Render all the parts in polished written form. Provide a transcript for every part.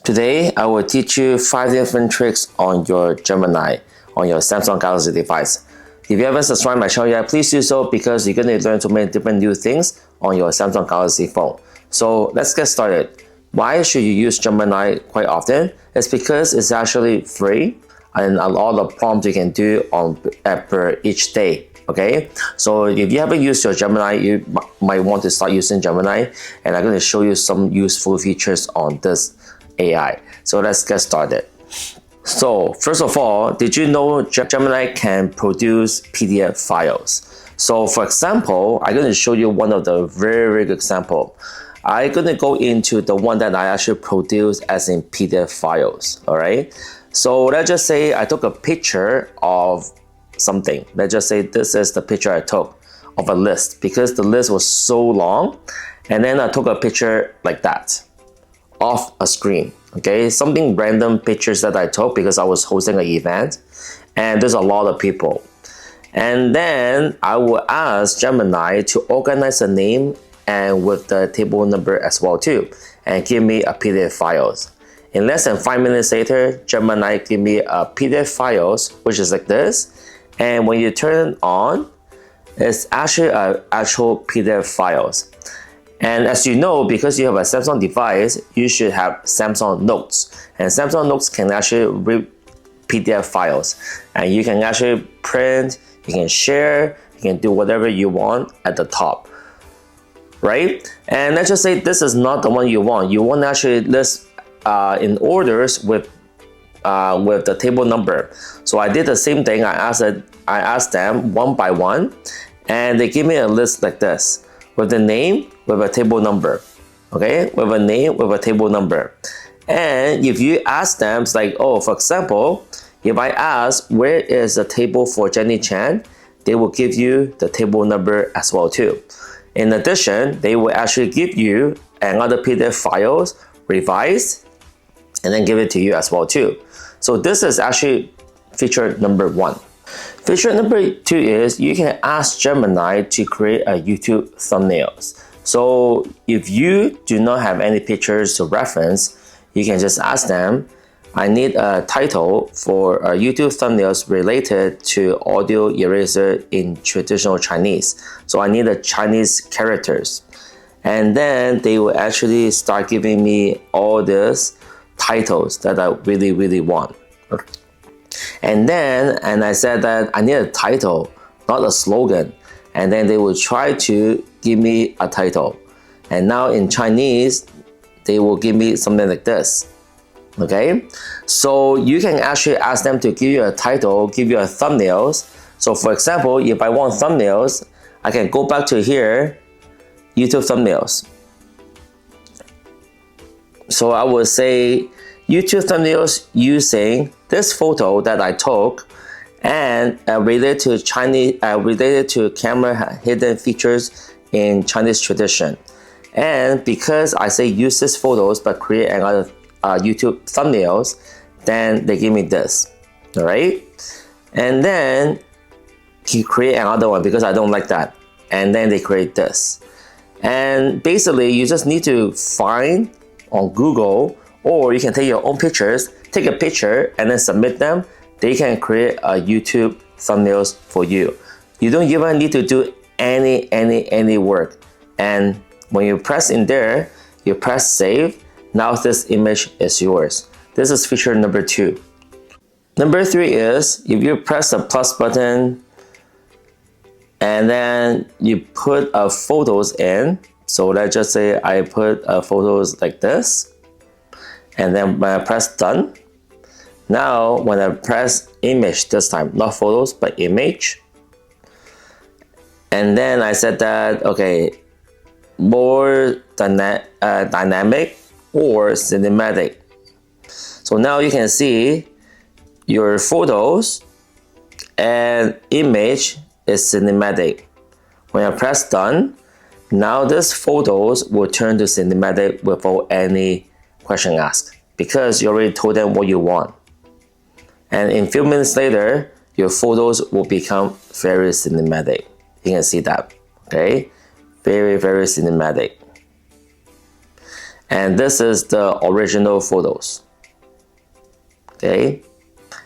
Today, I will teach you 5 different tricks on your Gemini, on your Samsung Galaxy device. If you haven't subscribed my channel yet, please do so because you're going to learn so many different new things on your Samsung Galaxy phone. So let's get started. Why should you use Gemini quite often? It's because it's actually free and a lot of prompts you can do per each day. Okay, so if you haven't used your Gemini, you might want to start using Gemini, and I'm going to show you some useful features on this AI. So let's get started. So first of all, did you know Gemini can produce PDF files? So for example, I'm going to show you one of the very good example. I'm going to go into the one that I actually produced as in PDF files. All right. So let's just say I took a picture of something. Let's just say this is the picture I took of a list because the list was so long, and then I took a picture like that off a screen. Okay, something random pictures that I took because I was hosting an event and there's a lot of people. And then I will ask Gemini to organize the name and with the table number as well too, and give me a PDF files. In less than 5 minutes later, Gemini give me a PDF files, which is like this. And when you turn it on, it's actually an actual PDF files. And as you know, because you have a Samsung device, you should have Samsung Notes. And Samsung Notes can actually read PDF files. And you can actually print, you can share, you can do whatever you want at the top. Right? And let's just say this is not the one you want. You want to actually list in orders with the table number. So I did the same thing. I asked them one by one, and they give me a list like this with the name, with a table number. Okay, with a name, with a table number. And if you ask them, it's like, oh, for example, if I ask where is the table for Jenny Chan, they will give you the table number as well too. In addition, they will actually give you another PDF files revised and then give it to you as well too. So this is actually feature number 1. Feature number 2 is you can ask Gemini to create a YouTube thumbnails. So if you do not have any pictures to reference, you can just ask them, I need a title for a YouTube thumbnails related to audio eraser in traditional Chinese. So I need the Chinese characters. And then they will actually start giving me all these titles that I really want. And I said that I need a title, not a slogan. And then they will try to give me a title. And now in Chinese, they will give me something like this. Okay, so you can actually ask them to give you a title, give you a thumbnails. So for example, if I want thumbnails, I can go back to here, YouTube thumbnails. So I will say YouTube thumbnails using this photo that I took and related to camera hidden features in Chinese tradition. And because I say use these photos but create another YouTube thumbnails, then they give me this. All right, and then he create another one because I don't like that, and then they create this. And basically you just need to find on Google, or you can take your own pictures, take a picture and then submit them. They can create a YouTube thumbnails for you. You don't even need to do any work. And when you press in there, you press save. Now this image is yours. This is feature number 2. Number 3 is if you press the plus button and then you put photos in. So let's just say I put photos like this. And then when I press done, now when I press image this time, not photos, but image. And then I said that, okay, more dynamic or cinematic. So now you can see your photos and image is cinematic. When I press done, now this photos will turn to cinematic without any question asked because you already told them what you want. And in a few minutes later, your photos will become very cinematic. You can see that, okay? Very cinematic. And this is the original photos. Okay,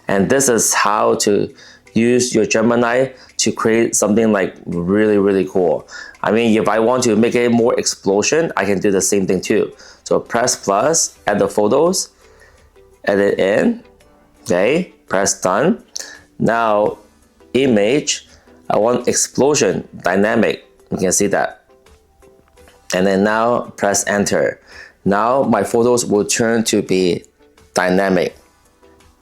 and this is how to use your Gemini to create something like really cool. I mean, if I want to make it more explosion, I can do the same thing too. So press plus, add the photos, edit in, okay, press done. Now image, I want explosion, dynamic, you can see that. And then now press enter. Now my photos will turn to be dynamic,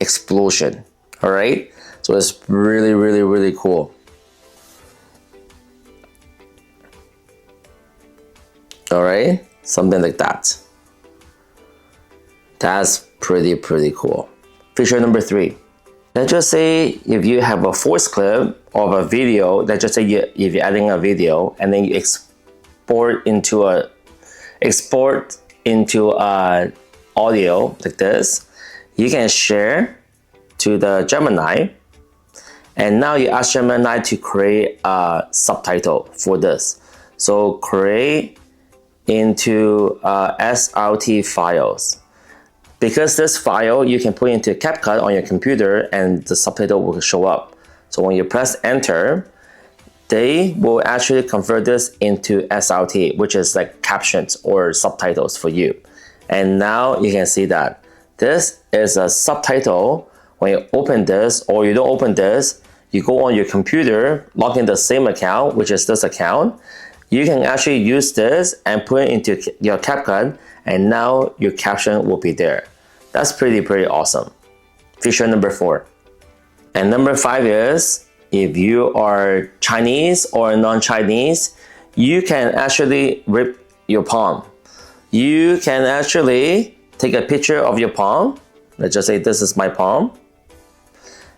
explosion. All right, so it's really cool. All right, something like that. That's pretty cool. Feature number 3. Let's just say if you have a voice clip of a video, let's just say if you're adding a video and then you export into audio like this, you can share to the Gemini, and now you ask Gemini to create a subtitle for this. So create into SRT files. Because this file you can put into CapCut on your computer and the subtitle will show up. So when you press enter, they will actually convert this into SRT, which is like captions or subtitles for you. And now you can see that this is a subtitle. When you open this, or you don't open this, you go on your computer, log in the same account, which is this account. You can actually use this and put it into your CapCut, and now your caption will be there. That's pretty awesome. Feature number 4. And number 5 is, if you are Chinese or non-Chinese, you can actually rip your palm. You can actually take a picture of your palm. Let's just say this is my palm.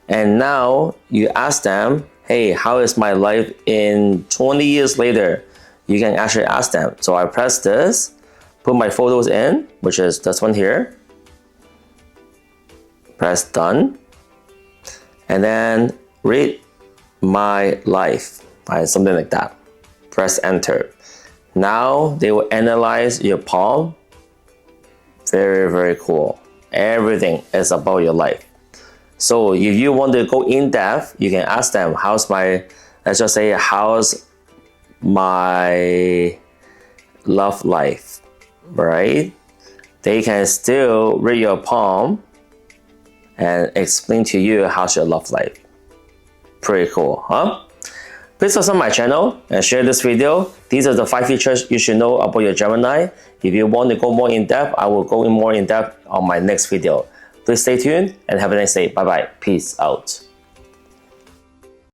And now you ask them, hey, how is my life in 20 years later? You can actually ask them. So I press this, put my photos in, which is this one here. Press done. And then read my life, right? Something like that. Press enter. Now they will analyze your palm. Very cool. Everything is about your life. So if you want to go in depth, you can ask them, let's just say, how's my love life, right? They can still read your palm and explain to you how's your love life. Pretty cool, huh? Please subscribe my channel and share this video. These are the 5 features you should know about your Gemini. If you want to go more in depth, I will go more in depth on my next video. Please stay tuned and have a nice day. Bye bye. Peace out.